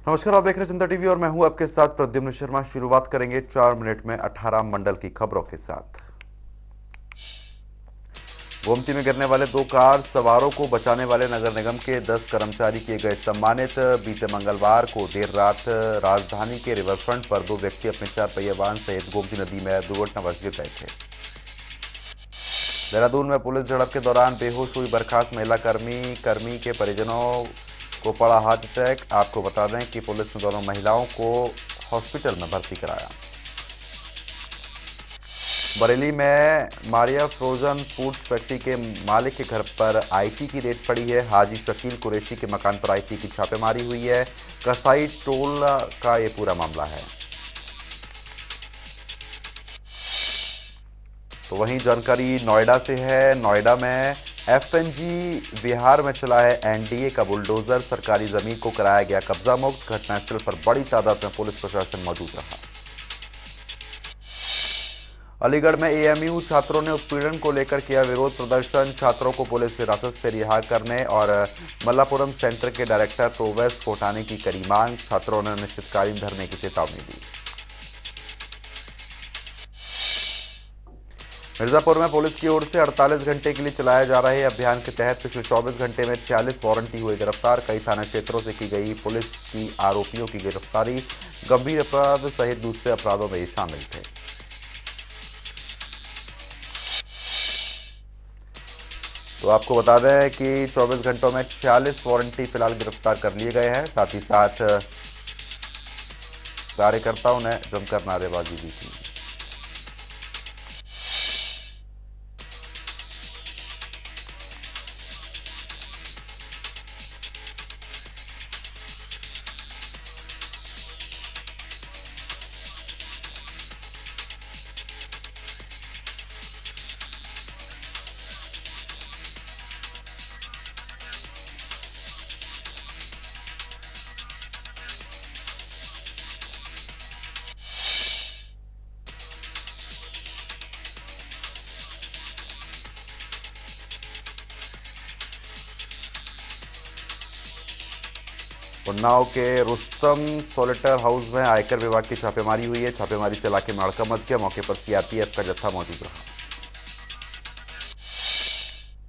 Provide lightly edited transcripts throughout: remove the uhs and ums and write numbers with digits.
नमस्कार, आप देख रहे हैं जनता टीवी और मैं हूं आपके साथ प्रद्युम्न शर्मा। शुरुआत करेंगे 4 मिनट में 18 मंडल की खबरों के साथ। गोमती में गिरने वाले 2 कार सवारों को बचाने वाले नगर निगम के 10 कर्मचारी किए गए सम्मानित। बीते मंगलवार को देर रात राजधानी के रिवरफ्रंट पर 2 व्यक्ति अपने 4 पहिया वाहन सहित गोमती नदी में दुर्घटनावश गिर गए थे। देहरादून में पुलिस झड़प के दौरान बेहोश हुई बर्खास्त महिला कर्मी के परिजनों को पड़ा हार्ट अटैक। आपको बता दें कि पुलिस ने दोनों महिलाओं को हॉस्पिटल में भर्ती कराया। बरेली में मारिया फ्रोजन फूड्स फैक्ट्री के मालिक के घर पर आईटी की रेड पड़ी है। हाजी शकील कुरैशी के मकान पर आईटी की छापेमारी हुई है। कसाई टोल का ये पूरा मामला है। तो वहीं जानकारी नोएडा से है। नोएडा में एफएनजी विहार में चला है एनडीए का बुलडोजर। सरकारी जमीन को कराया गया कब्जा मुक्त। घटनास्थल पर बड़ी तादाद में पुलिस प्रशासन मौजूद रहा। अलीगढ़ में एएमयू छात्रों ने उत्पीड़न को लेकर किया विरोध प्रदर्शन। छात्रों को पुलिस हिरासत से रिहा करने और मल्लापुरम सेंटर के डायरेक्टर प्रोवेस को हटाने की करी मांग। छात्रों ने अनिश्चितकालीन धरने की चेतावनी दी। मिर्जापुर में पुलिस की ओर से 48 घंटे के लिए चलाए जा रहे अभियान के तहत पिछले 24 घंटे में 46 वारंटी हुए गिरफ्तार। कई थाना क्षेत्रों से की गई पुलिस की आरोपियों की गिरफ्तारी। गंभीर अपराध सहित दूसरे अपराधों में ये शामिल थे। तो आपको बता दें कि 24 घंटों में 46 वारंटी फिलहाल गिरफ्तार कर लिए गए हैं। साथ ही साथ कार्यकर्ताओं ने जमकर नारेबाजी भी की। उन्नाव के रुस्तम सोलिटर हाउस में आयकर विभाग की छापेमारी हुई है। छापेमारी से इलाके में हड़कंप मच गया। मौके पर सीआरपीएफ का जत्था मौजूद रहा।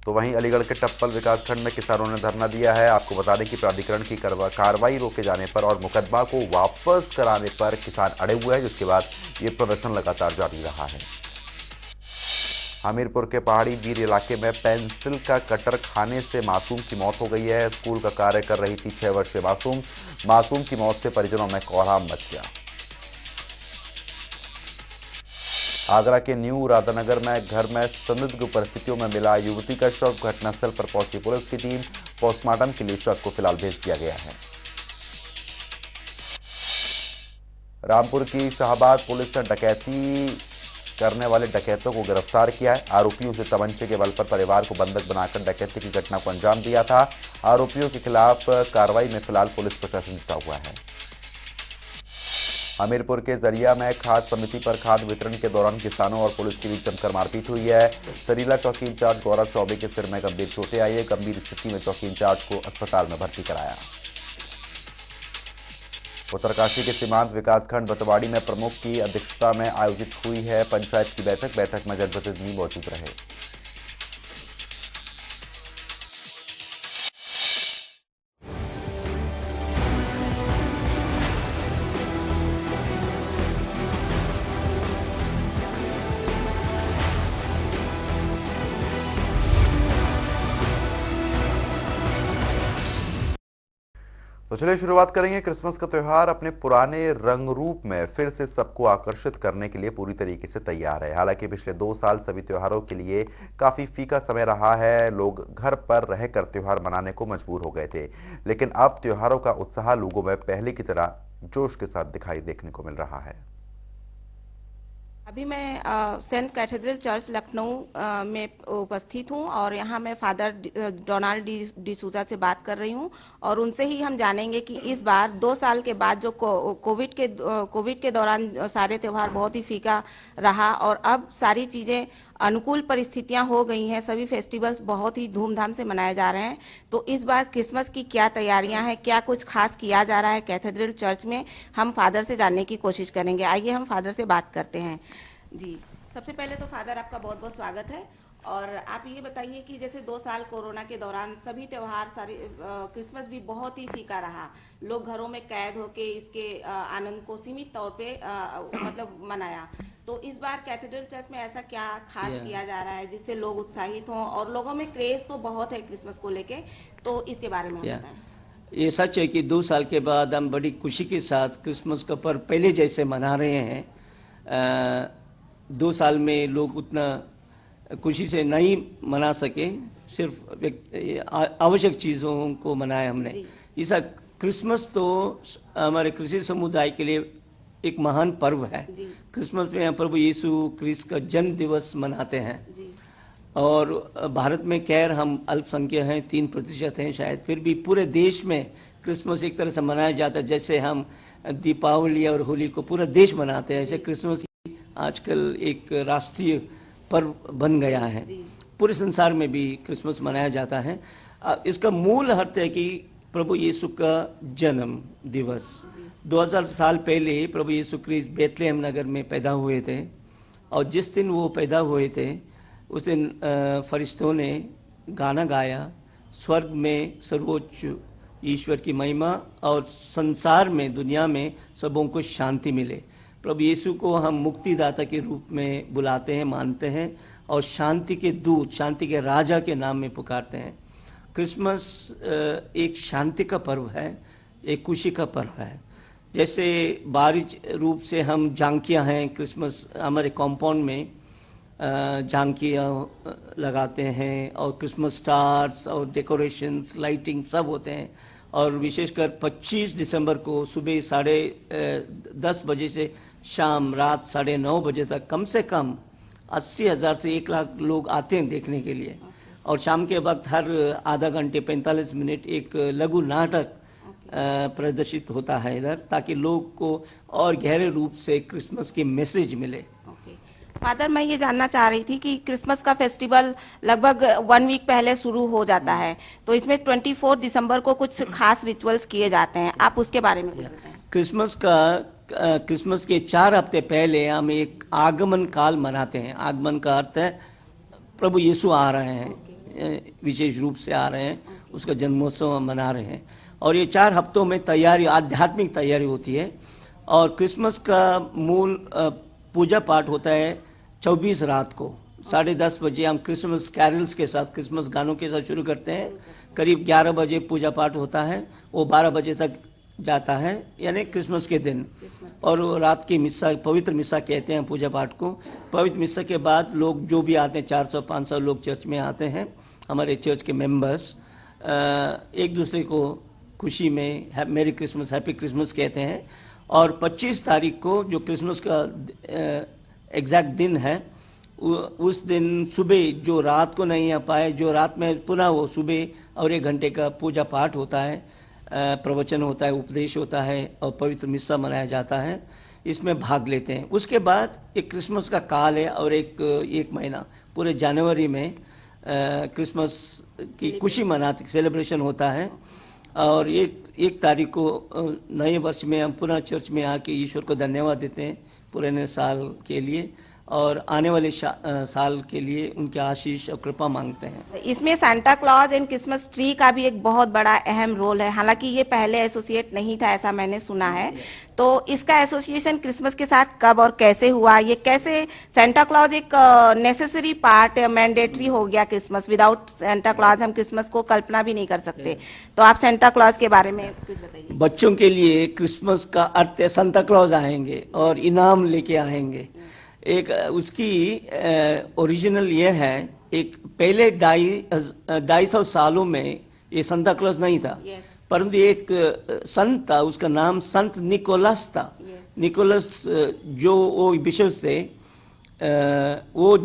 तो वहीं अलीगढ़ के टप्पल विकासखंड में किसानों ने धरना दिया है। आपको बता दें कि प्राधिकरण की कार्रवाई रोके जाने पर और मुकदमा को वापस कराने पर किसान अड़े हुए हैं, जिसके बाद ये प्रदर्शन लगातार जारी रहा है। हमीरपुर के पहाड़ी बीर इलाके में पेंसिल का कटर खाने से मासूम की मौत हो गई है। स्कूल का कार्य कर रही थी 6 वर्षीय मासूम की मौत से परिजनों में कोहराम मच गया। आगरा के न्यू राधानगर में घर में संदिग्ध परिस्थितियों में मिला युवती का शव। घटनास्थल पर पहुंची पुलिस की टीम। पोस्टमार्टम के लिए शव को फिलहाल भेज दिया गया है। रामपुर की शाहबाद पुलिस ने डकैती करने वाले डकैतों को गिरफ्तार किया है। आरोपियों से तमंचे के बल पर परिवार को बंधक बनाकर डकैती की घटना को अंजाम दिया था। आरोपियों के खिलाफ कार्रवाई में फिलहाल पुलिस प्रशासन जुटा हुआ है। हमीरपुर के जरिया में खाद्य समिति पर खाद्य वितरण के दौरान किसानों और पुलिस के बीच जमकर मारपीट हुई है। सरीला चौकी इंचार्ज गौरव चौबे के सिर में गंभीर चोटें आई है। गंभीर स्थिति में चौकी इंचार्ज को अस्पताल में भर्ती कराया। उत्तरकाशी के सीमांत विकासखंड बतवाड़ी में प्रमुख की अध्यक्षता में आयोजित हुई है पंचायत की बैठक में जनप्रतिनिधि मौजूद रहे। तो चलिए शुरुआत करेंगे। क्रिसमस का त्यौहार अपने पुराने रंग रूप में फिर से सबको आकर्षित करने के लिए पूरी तरीके से तैयार है। हालांकि पिछले 2 साल सभी त्योहारों के लिए काफ़ी फीका समय रहा है। लोग घर पर रहकर त्यौहार मनाने को मजबूर हो गए थे, लेकिन अब त्योहारों का उत्साह लोगों में पहले की तरह जोश के साथ देखने को मिल रहा है। अभी मैं सेंट कैथेड्रल चर्च लखनऊ में उपस्थित हूँ और यहाँ मैं फादर डोनाल्ड डिसूजा से बात कर रही हूँ और उनसे ही हम जानेंगे कि इस बार 2 साल के बाद जो कोविड के दौरान सारे त्यौहार बहुत ही फीका रहा और अब सारी चीज़ें अनुकूल परिस्थितियां हो गई हैं, सभी फेस्टिवल्स बहुत ही धूमधाम से मनाए जा रहे हैं। तो इस बार क्रिसमस की क्या तैयारियां हैं, क्या कुछ खास किया जा रहा है कैथेड्रल चर्च में, हम फादर से जानने की कोशिश करेंगे। आइए हम फादर से बात करते हैं। जी, सबसे पहले तो फादर आपका बहुत बहुत स्वागत है। और आप ये बताइए कि जैसे 2 साल कोरोना के दौरान सभी त्योहार सारे क्रिसमस भी बहुत ही फीका रहा, लोग घरों में कैद होके इसके आनंद को सीमित तौर पे मतलब मनाया। तो इस बार कैथेड्रल चर्च में ऐसा क्या खास किया जा रहा है जिससे लोग उत्साहित हों, और लोगों में क्रेज तो बहुत है क्रिसमस को लेके, तो इसके बारे में बताएं। ये सच है कि 2 साल के बाद हम बड़ी खुशी के साथ क्रिसमस का पर्व पहले जैसे मना रहे हैं। 2 साल में लोग उतना खुशी से नहीं मना सके, सिर्फ आवश्यक चीज़ों को मनाया हमने। ऐसा क्रिसमस तो हमारे क्रिश्चियन समुदाय के लिए एक महान पर्व है। क्रिसमस में प्रभु यीशु क्रिस्त का जन्म दिवस मनाते हैं। और भारत में खैर हम अल्पसंख्यक हैं, 3% हैं शायद, फिर भी पूरे देश में क्रिसमस एक तरह से मनाया जाता है। जैसे हम दीपावली और होली को पूरा देश मनाते हैं, ऐसे क्रिसमस आजकल एक राष्ट्रीय पर्व बन गया है। पूरे संसार में भी क्रिसमस मनाया जाता है। इसका मूल अर्थ है कि प्रभु यीशु का जन्म दिवस। 2000 साल पहले प्रभु यीशु क्रिस्त बेथलेहम नगर में पैदा हुए थे, और जिस दिन वो पैदा हुए थे उस दिन फरिश्तों ने गाना गाया, स्वर्ग में सर्वोच्च ईश्वर की महिमा और संसार में, दुनिया में सबों को शांति मिले। प्रभु यीशु को हम मुक्तिदाता के रूप में बुलाते हैं, मानते हैं, और शांति के दूत, शांति के राजा के नाम में पुकारते हैं। क्रिसमस एक शांति का पर्व है, एक खुशी का पर्व है। जैसे बाहरी रूप से हम झांकियाँ हैं, क्रिसमस हमारे कॉम्पाउंड में झांकियाँ लगाते हैं, और क्रिसमस स्टार्स और डेकोरेशंस, लाइटिंग सब होते हैं। और विशेषकर 25 दिसंबर को सुबह 10:30 बजे से शाम रात 9:30 बजे तक कम से कम 80,000 से 1 लाख लोग आते हैं देखने के लिए। और शाम के वक्त हर आधा घंटे 45 मिनट एक लघु नाटक प्रदर्शित होता है इधर, ताकि लोग को और गहरे रूप से क्रिसमस की मैसेज मिले। फादर, मैं ये जानना चाह रही थी कि क्रिसमस का फेस्टिवल लगभग 1 वीक पहले शुरू हो जाता है, तो इसमें 24 दिसंबर को कुछ खास रिचुअल्स किए जाते हैं, आप उसके बारे में कुछ बताएं। क्रिसमस के 4 हफ्ते पहले हम एक आगमन काल मनाते हैं। आगमन का अर्थ है प्रभु यीशु आ रहे हैं, विशेष रूप से आ रहे हैं, उसका जन्मोत्सव हम मना रहे हैं। और ये 4 हफ्तों में तैयारी, आध्यात्मिक तैयारी होती है। और क्रिसमस का मूल पूजा पाठ होता है 24 रात को 10:30 बजे। हम क्रिसमस कैरल्स के साथ, क्रिसमस गानों के साथ शुरू करते हैं। करीब 11 बजे पूजा पाठ होता है, वो 12 बजे तक जाता है, यानी क्रिसमस के दिन। और रात की मिस्सा, पवित्र मिस्सा कहते हैं पूजा पाठ को। पवित्र मिस्सा के बाद लोग जो भी आते हैं, 400-500 लोग चर्च में आते हैं, हमारे चर्च के मेंबर्स एक दूसरे को खुशी में मेरी क्रिसमस, हैप्पी क्रिसमस कहते हैं। और 25 तारीख को जो क्रिसमस का एग्जैक्ट दिन है, उस दिन सुबह जो रात को नहीं आ पाए, जो रात में पुनः वो सुबह और 1 घंटे का पूजा पाठ होता है, प्रवचन होता है, उपदेश होता है, और पवित्र मिस्सा मनाया जाता है। इसमें भाग लेते हैं। उसके बाद एक क्रिसमस का काल है, और एक महीना पूरे जनवरी में क्रिसमस की खुशी मनाते, सेलिब्रेशन होता है। और 1 तारीख को नए वर्ष में हम पुनः चर्च में आके ईश्वर को धन्यवाद देते हैं पुराने साल के लिए, और आने वाले साल के लिए उनके आशीष और कृपा मांगते हैं। इसमें Santa Claus and Christmas tree का भी एक बहुत बड़ा अहम रोल है। हालांकि ये पहले एसोसिएट नहीं था, ऐसा मैंने सुना है। तो इसका एसोसिएशन क्रिसमस के साथ कब और कैसे हुआ? ये कैसे सांता क्लॉज एक नेसेसरी पार्ट, मैंडेटरी हो गया क्रिसमस? विदाउट सांता क्लॉज हम क्रिसमस को कल्पना भी नहीं कर सकते। तो आप सांता क्लॉज के बारे में कुछ बताइए। बच्चों के लिए क्रिसमस का अर्थ है सांता क्लॉज आएंगे और इनाम लेके आएंगे। एक उसकी ओरिजिनल ये है, एक पहले 250 सालों में ये सांता क्लॉज नहीं था, परंतु एक संत था, उसका नाम संत निकोलस था। निकोलस जो वो बिशप थे, वो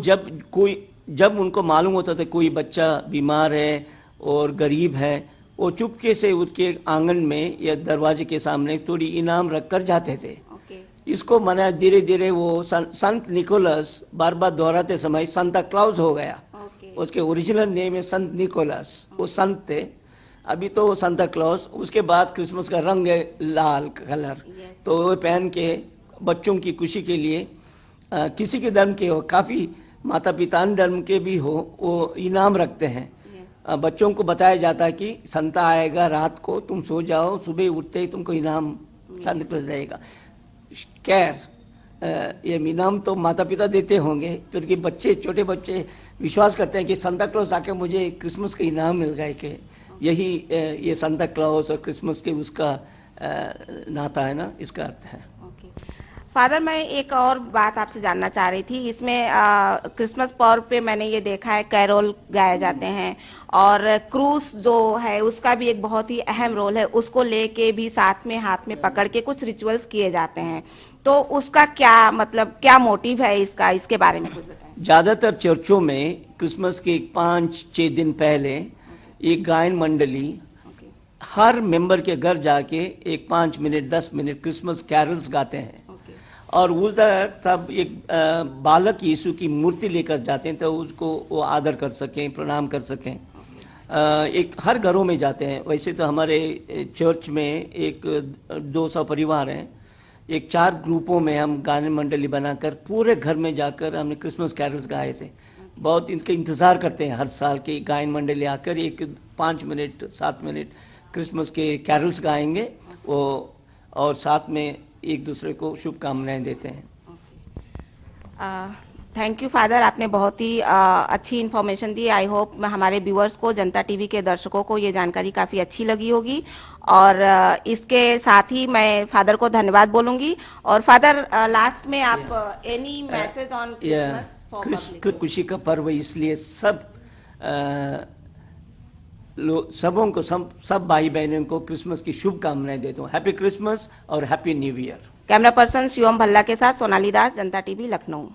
जब उनको मालूम होता था कोई बच्चा बीमार है और गरीब है, वो चुपके से उसके आंगन में या दरवाजे के सामने थोड़ी इनाम रख कर जाते थे। इसको मना धीरे धीरे वो संत निकोलस बार बार दोहराते समय सांता क्लॉज हो गया। उसके ओरिजिनल नेम है संत निकोलस, वो संत थे। अभी तो वो सांता क्लॉज। उसके बाद क्रिसमस का रंग है लाल कलर, तो वो पहन के बच्चों की खुशी के लिए किसी के धर्म के हो, काफ़ी माता पिता धर्म के भी हो, वो इनाम रखते हैं। बच्चों को बताया जाता है कि संता आएगा रात को, तुम सो जाओ, सुबह उठते ही तुमको इनाम संत क्लॉज देगा। ये इनाम तो माता पिता देते होंगे, क्योंकि बच्चे, छोटे बच्चे विश्वास करते हैं कि सांता क्लॉज आके मुझे क्रिसमस का इनाम मिल गया। कि यही ये सांता क्लॉज और क्रिसमस के उसका नाता है ना, इसका अर्थ है। फादर, मैं एक और बात आपसे जानना चाह रही थी। इसमें क्रिसमस पर्व पे मैंने ये देखा है कैरोल गाए जाते हैं, और क्रूस जो है उसका भी एक बहुत ही अहम रोल है। उसको लेके भी साथ में हाथ में पकड़ के कुछ रिचुअल्स किए जाते हैं, तो उसका क्या मतलब, क्या मोटिव है इसका, इसके बारे में कुछ बताएं। ज़्यादातर चर्चों में क्रिसमस के 5-6 दिन पहले एक गायन मंडली हर मेंबर के घर जाके एक 5 मिनट 10 मिनट क्रिसमस कैरल्स गाते हैं। और उधर तब एक बालक यीशु की मूर्ति लेकर जाते हैं, तो उसको वो आदर कर सकें, प्रणाम कर सकें। एक हर घरों में जाते हैं। वैसे तो हमारे चर्च में एक 200 परिवार हैं। एक 4 ग्रुपों में हम गाने मंडली बनाकर पूरे घर में जाकर हमने क्रिसमस कैरल्स गाए थे। बहुत इनका इंतज़ार करते हैं हर साल की गायन मंडली आकर एक 5 मिनट 7 मिनट क्रिसमस के कैरल्स गाएंगे वो, और साथ में एक दूसरे को शुभकामनाएं देते हैं। थैंक यू फादर, आपने बहुत ही अच्छी इन्फॉर्मेशन दी। आई होप हमारे व्यूअर्स को, जनता टीवी के दर्शकों को ये जानकारी काफ़ी अच्छी लगी होगी। और इसके साथ ही मैं फादर को धन्यवाद बोलूंगी। और फादर, लास्ट में आप any message on Christmas for public? खुशी का पर्व, इसलिए सब भाई बहनों को क्रिसमस की शुभकामनाएं देता हूँ। हैप्पी क्रिसमस और happy new year. Camera person Shivam Bhalla के साथ सोनाली दास, जनता टीवी, लखनऊ।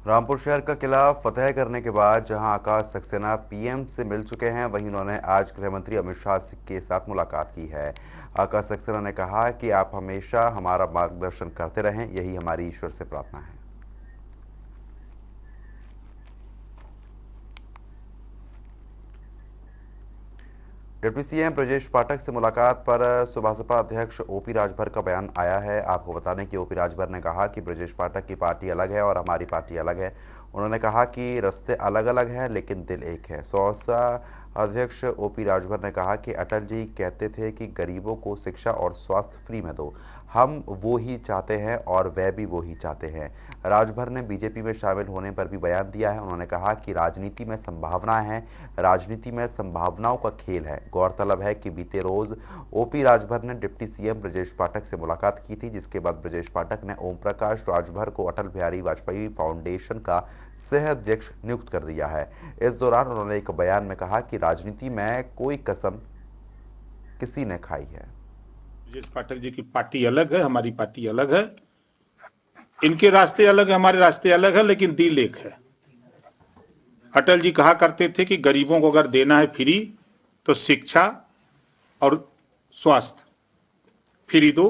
रामपुर शहर का किला फतेह करने के बाद जहां आकाश सक्सेना पीएम से मिल चुके हैं, वहीं उन्होंने आज गृह मंत्री अमित शाह के साथ मुलाकात की है। आकाश सक्सेना ने कहा कि आप हमेशा हमारा मार्गदर्शन करते रहें, यही हमारी ईश्वर से प्रार्थना है। डिप्टी सीएम ब्रजेश पाठक से मुलाकात पर सुभासपा अध्यक्ष ओपी राजभर का बयान आया है। आपको बता दें कि ओपी राजभर ने कहा कि ब्रजेश पाठक की पार्टी अलग है और हमारी पार्टी अलग है। उन्होंने कहा कि रास्ते अलग अलग हैं लेकिन दिल एक है। सौसा अध्यक्ष ओपी राजभर ने कहा कि अटल जी कहते थे कि गरीबों को शिक्षा और स्वास्थ्य फ्री में दो, हम वो ही चाहते हैं और वह भी वो ही चाहते हैं। राजभर ने बीजेपी में शामिल होने पर भी बयान दिया है। उन्होंने कहा कि राजनीति में संभावनाएं हैं, राजनीति में संभावनाओं का खेल है। गौरतलब है कि बीते रोज ओपी राजभर ने डिप्टी सीएम ब्रजेश पाठक से मुलाकात की थी, जिसके बाद ब्रजेश पाठक ने ओम प्रकाश राजभर को अटल बिहारी वाजपेयी फाउंडेशन का सह अध्यक्ष नियुक्त कर दिया है। इस दौरान उन्होंने एक बयान में कहा कि राजनीति में कोई कसम किसी ने खाई है। ब्रजेश पाठक जी की पार्टी अलग है, हमारी पार्टी अलग है। इनके रास्ते अलग है, हमारे रास्ते अलग है, लेकिन दिल एक है। अटल जी कहा करते थे कि गरीबों को अगर देना है फ्री तो शिक्षा और स्वास्थ्य फ्री दो।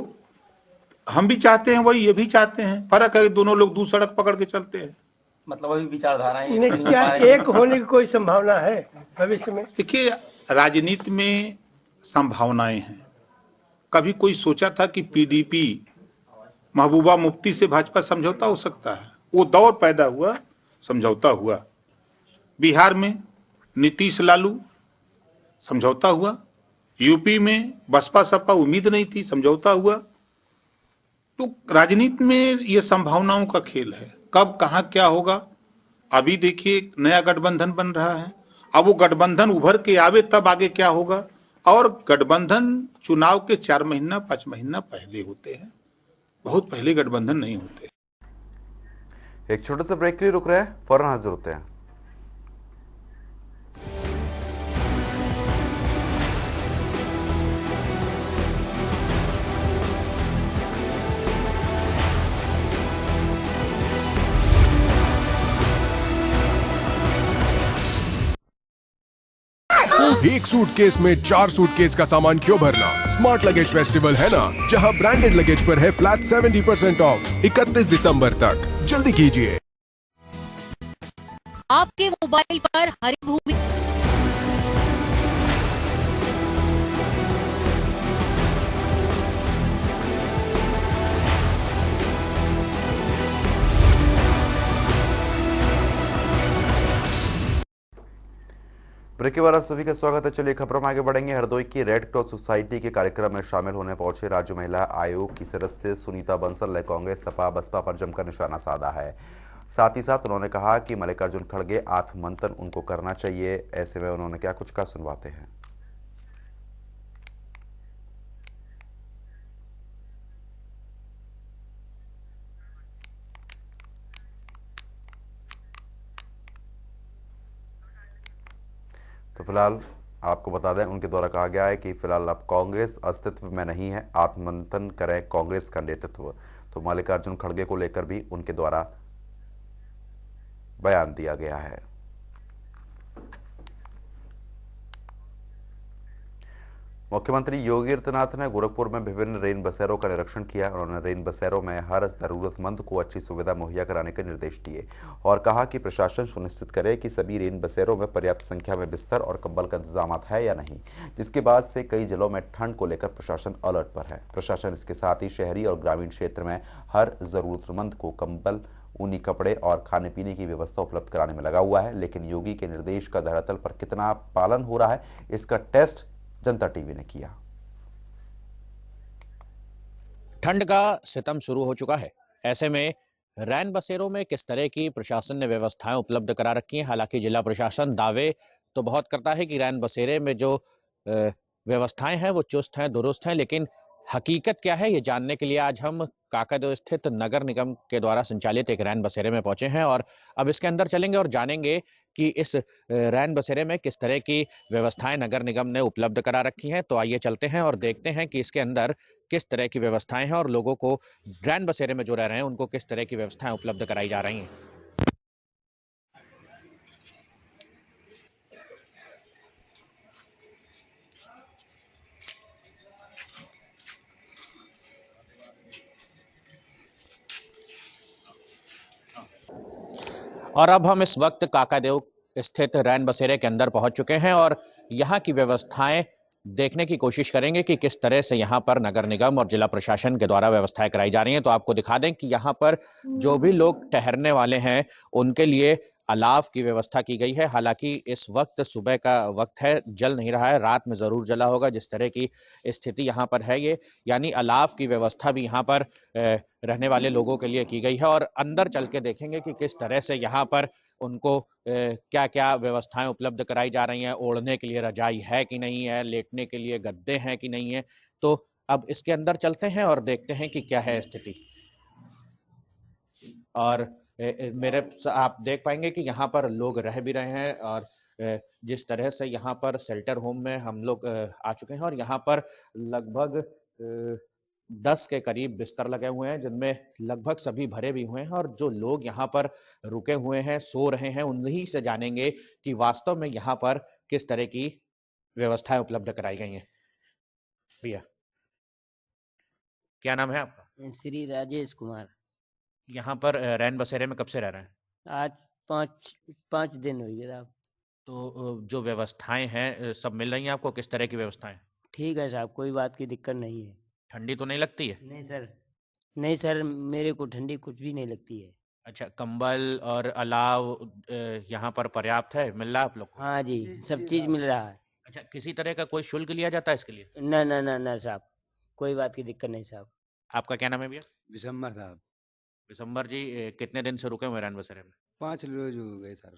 हम भी चाहते हैं वही, ये भी चाहते हैं। फर्क है दोनों लोग दो सड़क पकड़ के चलते हैं। मतलब अभी विचारधाराएं नहीं, क्या एक होने की कोई संभावना है भविष्य में? देखिए, राजनीति में संभावनाएं हैं। कभी कोई सोचा था कि पीडीपी महबूबा मुफ्ती से भाजपा समझौता हो सकता है? वो दौर पैदा हुआ, समझौता हुआ। बिहार में नीतीश लालू, समझौता हुआ। यूपी में बसपा सपा, उम्मीद नहीं थी, समझौता हुआ। तो राजनीति में ये संभावनाओं का खेल है, कब कहां क्या होगा। अभी देखिए नया गठबंधन बन रहा है, अब वो गठबंधन उभर के आवे तब आगे क्या होगा। और गठबंधन चुनाव के 4 महीना 5 महीना पहले होते हैं, बहुत पहले गठबंधन नहीं होते। एक छोटे से ब्रेक के लिए रुक रहे हैं, फौरन हाजिर होते हैं। एक सूटकेस में 4 सूटकेस का सामान क्यों भरना? स्मार्ट लगेज फेस्टिवल है ना, जहां ब्रांडेड लगेज पर है फ्लैट 70% ऑफ 31 दिसंबर तक। जल्दी कीजिए। आपके मोबाइल पर हरी भूमि ब्रेक के बाद आप सभी का स्वागत है। चलिए खबरों में आगे बढ़ेंगे। हरदोई की रेड क्रॉस सोसाइटी के कार्यक्रम में शामिल होने पहुंचे राज्य महिला आयोग की सदस्य सुनीता बंसल ने कांग्रेस सपा बसपा पर जमकर निशाना साधा है। साथ ही साथ उन्होंने कहा कि मल्लिकार्जुन खड़गे आत्ममंथन उनको करना चाहिए। ऐसे में उन्होंने क्या कुछ कहा, सुनवाते हैं। तो फिलहाल आपको बता दें, उनके द्वारा कहा गया है कि फिलहाल अब कांग्रेस अस्तित्व में नहीं है, आत्ममंथन करें कांग्रेस का नेतृत्व। तो मल्लिकार्जुन खड़गे को लेकर भी उनके द्वारा बयान दिया गया है। मुख्यमंत्री योगी आदित्यनाथ ने गोरखपुर में विभिन्न रेन बसेरों का निरीक्षण किया। उन्होंने रेन बसेरों में हर जरूरतमंद को अच्छी सुविधा मुहैया कराने के निर्देश दिए और कहा कि प्रशासन सुनिश्चित करे कि सभी रेन बसेरों में पर्याप्त संख्या में बिस्तर और कंबल का इंतजाम है या नहीं, जिसके बाद से कई जिलों में ठंड को लेकर प्रशासन अलर्ट पर है। प्रशासन इसके साथ ही शहरी और ग्रामीण क्षेत्र में हर जरूरतमंद को कंबल, ऊनी कपड़े और खाने पीने की व्यवस्था उपलब्ध कराने में लगा हुआ है। लेकिन योगी के निर्देश का धरातल पर कितना पालन हो रहा है, इसका टेस्ट जनता टीवी ने किया। ठंड का सितम शुरू हो चुका है। ऐसे में रैन बसेरों में किस तरह की प्रशासन ने व्यवस्थाएं उपलब्ध करा रखी हैं। हालांकि जिला प्रशासन दावे तो बहुत करता है कि रैन बसेरे में जो व्यवस्थाएं हैं वो चुस्त हैं, दुरुस्त हैं, लेकिन हकीकत क्या है ये जानने के लिए आज हम काकादो स्थित नगर निगम के द्वारा संचालित एक रैन बसेरे में पहुंचे हैं और अब इसके अंदर चलेंगे और जानेंगे कि इस रैन बसेरे में किस तरह की व्यवस्थाएं नगर निगम ने उपलब्ध करा रखी हैं। तो आइए चलते हैं और देखते हैं कि इसके अंदर किस तरह की व्यवस्थाएं हैं और लोगों को रैन बसेरे में जो रह रहे हैं उनको किस तरह की व्यवस्थाएं उपलब्ध कराई जा रही हैं। और अब हम इस वक्त काकादेव स्थित रैन बसेरे के अंदर पहुंच चुके हैं और यहाँ की व्यवस्थाएं देखने की कोशिश करेंगे कि किस तरह से यहाँ पर नगर निगम और जिला प्रशासन के द्वारा व्यवस्थाएं कराई जा रही हैं। तो आपको दिखा दें कि यहाँ पर जो भी लोग ठहरने वाले हैं उनके लिए अलाव की व्यवस्था की गई है। हालांकि इस वक्त सुबह का वक्त है, जल नहीं रहा है, रात में जरूर जला होगा जिस तरह की स्थिति यहाँ पर है ये, यानी अलाव की व्यवस्था भी यहाँ पर रहने वाले लोगों के लिए की गई है। और अंदर चल के देखेंगे कि किस तरह से यहाँ पर उनको क्या क्या व्यवस्थाएं उपलब्ध कराई जा रही हैं। ओढ़ने के लिए रजाई है कि नहीं है, लेटने के लिए गद्दे हैं कि नहीं है। तो अब इसके अंदर चलते हैं और देखते हैं कि क्या है स्थिति। और मेरे आप देख पाएंगे कि यहाँ पर लोग रह भी रहे हैं और जिस तरह से यहाँ पर शेल्टर होम में हम लोग आ चुके हैं और यहाँ पर लगभग 10 के करीब बिस्तर लगे हुए हैं जिनमें लगभग सभी भरे भी हुए हैं और जो लोग यहाँ पर रुके हुए हैं, सो रहे हैं, उन्हीं से जानेंगे कि वास्तव में यहाँ पर किस तरह की व्यवस्थाएं उपलब्ध कराई गई हैं। भैया, क्या नाम है आपका? श्री राजेश कुमार। यहाँ पर रैन बसेरे में कब से रह रहे हैं? आज पाँच दिन हो गए साहब। तो जो व्यवस्थाएं हैं सब मिल रही हैं आपको? किस तरह की व्यवस्थाएं? ठीक है साहब, कोई बात की दिक्कत नहीं है। ठंडी तो नहीं लगती है? नहीं सर, नहीं सर, मेरे को ठंडी कुछ भी नहीं लगती है। अच्छा, कंबल और अलाव यहाँ पर पर्याप्त है, मिल रहा है आप लोग को? हाँ जी, सब चीज़ मिल रहा है। अच्छा, किसी तरह का कोई शुल्क लिया जाता है इसके लिए? ना ना ना ना साहब, कोई बात की दिक्कत नहीं साहब। आपका क्या नाम है भैया? विशंबर साहब। विशंबर जी, कितने दिन से रुके हुए रैन बसेरे में? 5 रोज हो गए सर।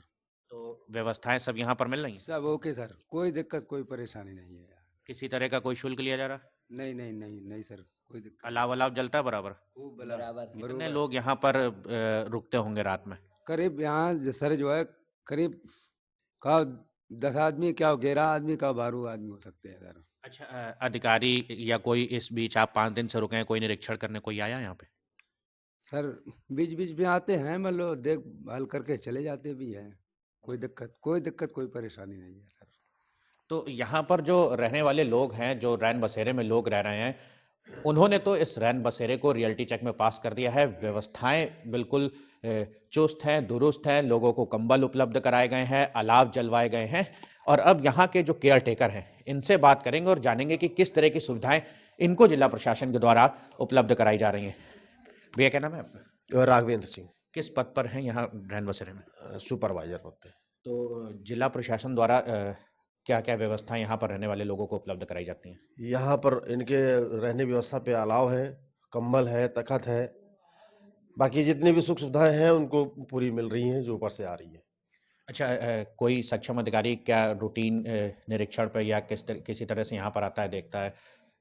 तो व्यवस्थाएं सब यहाँ पर मिल रही हैं? सब ओके सर, कोई दिक्कत कोई परेशानी नहीं है। किसी तरह का कोई शुल्क लिया जा रहा? नहीं नहीं नहीं नहीं सर, कोई दिक्कत। अलाव जलता है बराबर? बराबर। कितने लोग यहाँ पर रुकते होंगे रात में? करीब यहाँ सर जो है करीब का 10 आदमी, क्या 11 आदमी, का 12 आदमी हो सकते हैं सर। अच्छा, अधिकारी या कोई इस बीच आप 5 दिन से रुके हैं, कोई निरीक्षण करने कोई आया यहाँ पे? सर बीच बीच में आते हैं, मतलब देखभाल करके चले जाते भी हैं। कोई दिक्कत कोई परेशानी नहीं है सर। तो यहाँ पर जो रहने वाले लोग हैं, जो रैन बसेरे में लोग रह रहे हैं, उन्होंने तो इस रैन बसेरे को रियलिटी चेक में पास कर दिया है। व्यवस्थाएं बिल्कुल चुस्त हैं, दुरुस्त हैं, लोगों को कंबल उपलब्ध कराए गए हैं, अलाव जलवाए गए हैं। और अब यहाँ के जो केयर टेकर हैं, इनसे बात करेंगे और जानेंगे कि किस तरह की सुविधाएं इनको जिला प्रशासन के द्वारा उपलब्ध कराई जा रही हैं। भैया क्या नाम है आपका? राघवेंद्र सिंह, किस पद पर हैं यहाँ रैन बसेरे में? सुपरवाइजर पद पे। तो जिला प्रशासन द्वारा क्या क्या व्यवस्थाएं यहाँ पर रहने वाले लोगों को उपलब्ध कराई जाती हैं? यहाँ पर इनके रहने व्यवस्था पे अलाव है, कंबल है, तखत है, बाकी जितनी भी सुख सुविधाएं हैं उनको पूरी मिल रही हैं जो ऊपर से आ रही है। अच्छा, कोई सक्षम अधिकारी क्या रूटीन निरीक्षण पे या किसी तरह से यहाँ पर आता है, देखता है,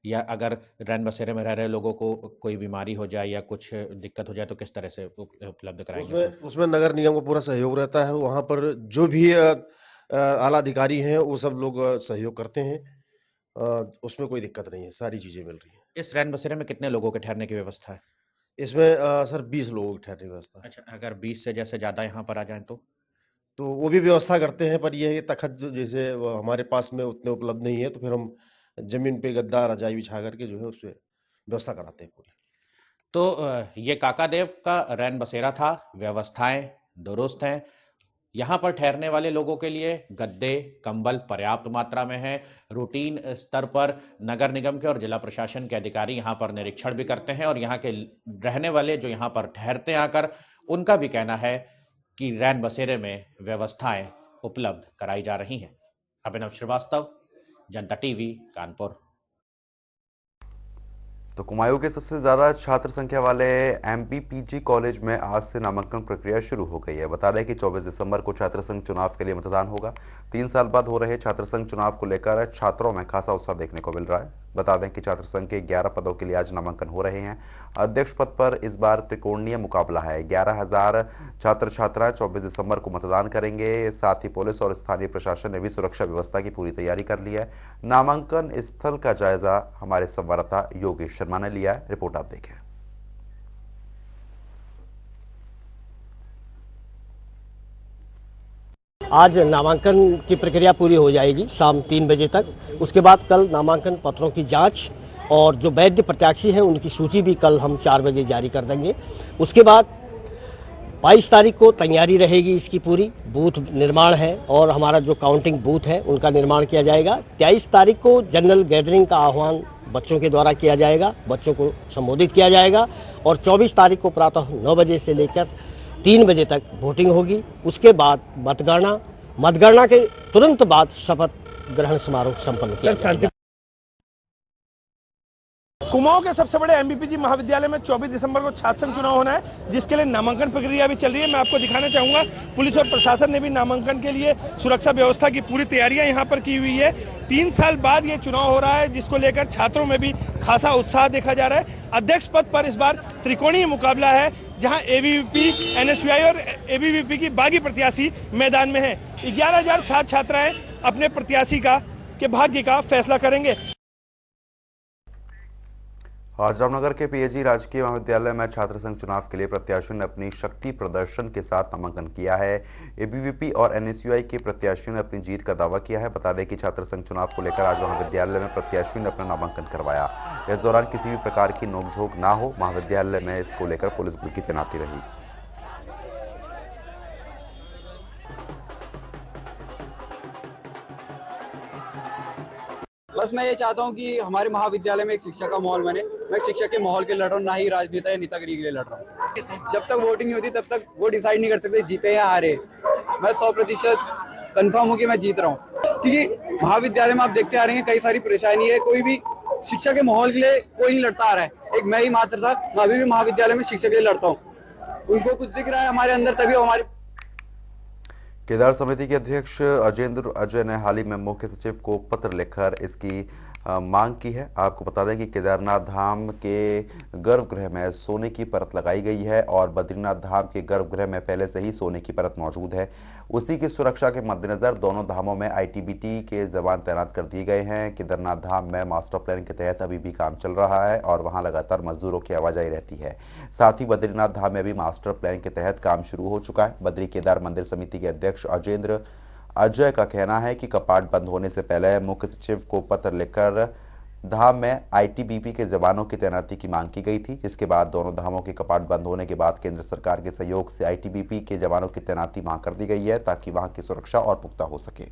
या अगर रैन बसेरे में रह रहे लोगों को कोई बीमारी हो जाए या कुछ दिक्कत हो जाए तो किस तरह से उपलब्ध कराएंगे? उसमें नगर निगम का पूरा सहयोग रहता है। वहाँ पर जो भी आला अधिकारी हैं वो सब लोग सहयोग करते हैं। उसमें कोई दिक्कत नहीं है, सारी चीजें मिल रही हैं। इस रैन बसेरे में कितने लोगों के ठहरने की व्यवस्था है? इसमें सर 20 लोगों की ठहरने की व्यवस्था है। अच्छा, अगर 20 से जैसे ज्यादा यहाँ पर आ जाए तो वो भी व्यवस्था करते हैं, पर यह है कि तखत जैसे हमारे पास में उतने उपलब्ध नहीं है तो फिर हम जमीन पे गद्दा रजाई बिछा करके जो है उस पर व्यवस्था कराते हैं पूरी। तो ये काकादेव का रैन बसेरा था। व्यवस्थाएं दुरुस्त हैं। यहाँ पर ठहरने वाले लोगों के लिए गद्दे, कंबल पर्याप्त मात्रा में है। रूटीन स्तर पर नगर निगम के और जिला प्रशासन के अधिकारी यहाँ पर निरीक्षण भी करते हैं और यहाँ के रहने वाले जो यहाँ पर ठहरते हैं आकर, उनका भी कहना है कि रैन बसेरे में व्यवस्थाएं उपलब्ध कराई जा रही हैं। अभिनव श्रीवास्तव, जनता टीवी, कानपुर। तो कुमायूं के सबसे ज़्यादा छात्र संख्या वाले एमपीपीजी कॉलेज में आज से नामांकन प्रक्रिया शुरू हो गई है। बता दें कि 24 दिसंबर को छात्र संघ चुनाव के लिए मतदान होगा। 3 साल बाद हो रहे छात्र संघ चुनाव को लेकर छात्रों में खासा उत्साह देखने को मिल रहा है। बता दें कि छात्र संघ के 11 पदों के लिए आज नामांकन हो रहे हैं। अध्यक्ष पद पर इस बार त्रिकोणीय मुकाबला है। 11,000 छात्र छात्राएं 24 दिसंबर को मतदान करेंगे। साथ ही पुलिस और स्थानीय प्रशासन ने भी सुरक्षा व्यवस्था की पूरी तैयारी कर ली है। नामांकन स्थल का जायजा हमारे संवाददाता योगेश शर्मा ने लिया है। रिपोर्ट आप देखें। आज नामांकन की प्रक्रिया पूरी हो जाएगी शाम 3 बजे तक। उसके बाद कल नामांकन पत्रों की जांच और जो वैध प्रत्याशी हैं उनकी सूची भी कल हम 4 बजे जारी कर देंगे। उसके बाद 22 तारीख को तैयारी रहेगी इसकी पूरी। बूथ निर्माण है और हमारा जो काउंटिंग बूथ है उनका निर्माण किया जाएगा। 23 तारीख को जनरल गैदरिंग का आह्वान बच्चों के द्वारा किया जाएगा, बच्चों को संबोधित किया जाएगा और 24 तारीख को प्रातः 9 बजे से लेकर 3 बजे तक वोटिंग होगी। उसके बाद मतगणना के तुरंत बाद शपथ ग्रहण समारोह संपन्न किया जाएगा। कुमाऊं के सबसे बड़े एमपीपीजी महाविद्यालय में 24 दिसंबर को छात्र संघ चुनाव होना है, जिसके लिए नामांकन प्रक्रिया भी चल रही है। मैं आपको दिखाना चाहूंगा, पुलिस और प्रशासन ने भी नामांकन के लिए सुरक्षा व्यवस्था की पूरी तैयारियां यहां पर की हुई है। 3 साल बाद ये चुनाव हो रहा है, जिसको लेकर छात्रों में भी खासा उत्साह देखा जा रहा है। अध्यक्ष पद पर इस बार त्रिकोणीय मुकाबला है, जहां एबीवीपी, एनएसयूआई और एबीवीपी की बागी प्रत्याशी मैदान में है। 11,000 छात्र छात्राएं अपने प्रत्याशी के भाग्य का फैसला करेंगे। आज रामनगर के पीएजी राजकीय महाविद्यालय में छात्र संघ चुनाव के लिए प्रत्याशियों ने अपनी शक्ति प्रदर्शन के साथ नामांकन किया है। एबीवीपी और एनएसयूआई के प्रत्याशियों ने अपनी जीत का दावा किया है। बता दें कि छात्र संघ चुनाव को लेकर आज महाविद्यालय में प्रत्याशियों ने अपना नामांकन करवाया। इस दौरान किसी भी प्रकार की नोकझोंक ना हो, महाविद्यालय में इसको लेकर पुलिस बल की तैनाती रही। बस मैं ये चाहता हूँ कि हमारे महाविद्यालय में एक शिक्षा का माहौल बने। मैं शिक्षा के माहौल के लिए लड़ रहा हूँ, ना ही राजनेता या नेतागिरी के लिए लड़ रहा हूँ। जब तक वोटिंग नहीं होती तब तक वो डिसाइड नहीं कर सकते जीते या हारे। मैं 100% कन्फर्म हूँ कि मैं जीत रहा हूँ, क्योंकि महाविद्यालय में आप देखते आ रहे हैं कई सारी परेशानी है। कोई भी शिक्षा के माहौल के लिए कोई नहीं लड़ता आ रहा है। एक मैं ही मात्र था, मैं अभी भी महाविद्यालय में शिक्षा के लिए लड़ता हूँ। उनको कुछ दिख रहा है हमारे अंदर, तभी हमारे केदार समिति के अध्यक्ष अजेंद्र अजय ने हाल ही में मुख्य सचिव को पत्र लिखकर इसकी मांग की है। आपको बता दें कि केदारनाथ धाम के गर्भगृह में सोने की परत लगाई गई है और बद्रीनाथ धाम के गर्भगृह में पहले से ही सोने की परत मौजूद है। उसी की सुरक्षा के मद्देनजर दोनों धामों में आईटीबीटी के जवान तैनात कर दिए गए हैं। केदारनाथ धाम में मास्टर प्लान के तहत अभी भी काम चल रहा है और वहां लगातार मजदूरों की आवाजाही रहती है। साथ ही बद्रीनाथ धाम में भी मास्टर प्लान के तहत काम शुरू हो चुका है। बद्री केदार मंदिर समिति के अध्यक्ष अजेंद्र अजय का कहना है कि कपाट बंद होने से पहले मुख्य सचिव को पत्र लिखकर धाम में आईटीबीपी के जवानों की तैनाती की मांग की गई थी, जिसके बाद दोनों धामों के कपाट बंद होने के बाद केंद्र सरकार के सहयोग से आईटीबीपी के जवानों की तैनाती वहां कर दी गई है ताकि वहां की सुरक्षा और पुख्ता हो सके।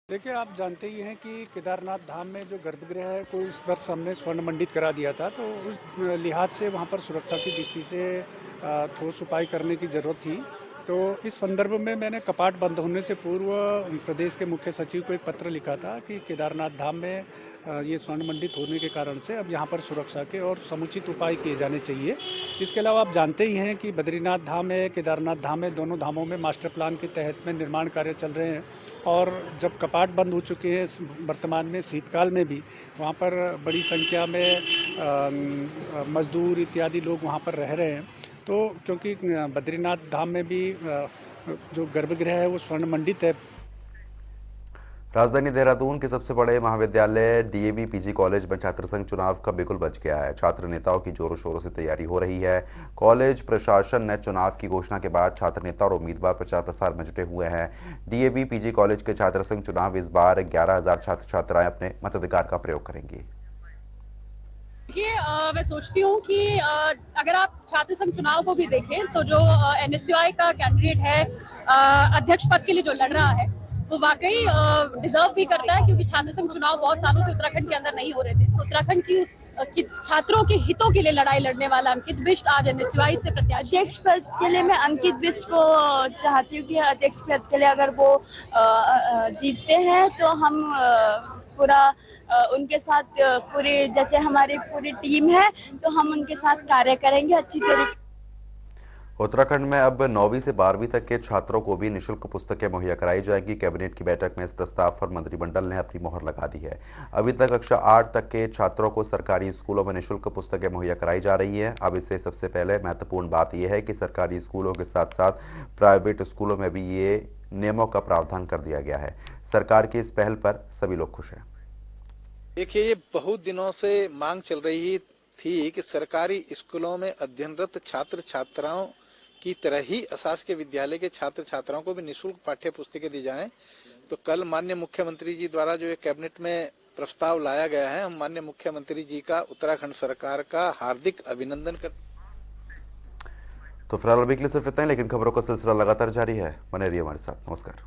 देखिए, आप जानते ही हैं कि केदारनाथ धाम में जो गर्भगृह है को इस वर्ष हमने स्वर्ण मंडित करा दिया था, तो उस लिहाज से वहाँ पर सुरक्षा की दृष्टि से ठोस उपाय करने की ज़रूरत थी। तो इस संदर्भ में मैंने कपाट बंद होने से पूर्व प्रदेश के मुख्य सचिव को एक पत्र लिखा था कि केदारनाथ धाम में ये स्वर्ण मंडित होने के कारण से अब यहाँ पर सुरक्षा के और समुचित उपाय किए जाने चाहिए। इसके अलावा आप जानते ही हैं कि बद्रीनाथ धाम है, केदारनाथ धाम है, दोनों धामों में मास्टर प्लान के तहत में निर्माण कार्य चल रहे हैं और जब कपाट बंद हो चुके हैं वर्तमान में शीतकाल में भी वहाँ पर बड़ी संख्या में मजदूर इत्यादि लोग वहाँ पर रह रहे हैं। तो क्योंकि बद्रीनाथ धाम में भी जो गर्भगृह है वो स्वर्ण मंडित है। राजधानी देहरादून के सबसे बड़े महाविद्यालय डीएवी पीजी कॉलेज में छात्र संघ चुनाव का बिगुल बज गया है। छात्र नेताओं की जोरों शोरों से तैयारी हो रही है। कॉलेज प्रशासन ने चुनाव की घोषणा के बाद छात्र नेता और उम्मीदवार प्रचार प्रसार में जुटे हुए हैं। डीएवी पीजी कॉलेज के छात्र संघ चुनाव इस बार 11,000 छात्र छात्राएं अपने मताधिकार का प्रयोग करेंगी। देखिए, मैं सोचती हूँ कि अगर आप छात्र संघ चुनाव को भी देखें तो जो एनएसयूआई का कैंडिडेट है अध्यक्ष पद के लिए जो लड़ रहा है वो वाकई डिजर्व भी करता है, क्योंकि छात्र संघ चुनाव बहुत सालों से उत्तराखंड के अंदर नहीं हो रहे थे। उत्तराखंड की छात्रों के हितों के लिए लड़ाई लड़ने वाला अंकित बिष्ट आज एनएसयूआई से प्रत्याशी। अध्यक्ष पद के लिए मैं अंकित बिष्ट को चाहती हूँ कि अध्यक्ष पद के लिए अगर वो जीतते हैं तो हम पूरा उनके साथ पूरी जैसे हमारी पूरी टीम है तो हम उनके साथ कार्य करेंगे अच्छी तरीके। उत्तराखंड में अब 9वीं से 12वीं तक के छात्रों को भी निःशुल्क पुस्तकें मुहैया कराई जाएगी। कैबिनेट की बैठक में इस प्रस्ताव पर मंत्रिमंडल ने अपनी मोहर लगा दी है। अभी तक कक्षा 8 तक के छात्रों को सरकारी स्कूलों में निःशुल्क पुस्तकें मुहैया कराई जा रही हैं। अब इससे सबसे पहले महत्वपूर्ण बात यह है कि सरकारी स्कूलों के साथ साथ प्राइवेट स्कूलों में भी ये नियमों का प्रावधान कर दिया गया है। सरकार की इस पहल पर सभी लोग खुश हैं। देखिए, ये बहुत दिनों से मांग चल रही थी कि सरकारी स्कूलों में अध्ययनरत छात्र छात्राओं की तरह ही अशासकीय विद्यालय के छात्र छात्राओं को भी निःशुल्क पाठ्य पुस्तकें दी जाएं। तो कल माननीय मुख्यमंत्री जी द्वारा जो एक कैबिनेट में प्रस्ताव लाया गया है, हम माननीय मुख्यमंत्री जी का उत्तराखंड सरकार का हार्दिक अभिनंदन करते। तो फिलहाल अभी के लिए सिर्फ इतना ही, लेकिन खबरों का सिलसिला लगातार जारी है। बने रहिए हमारे साथ। नमस्कार।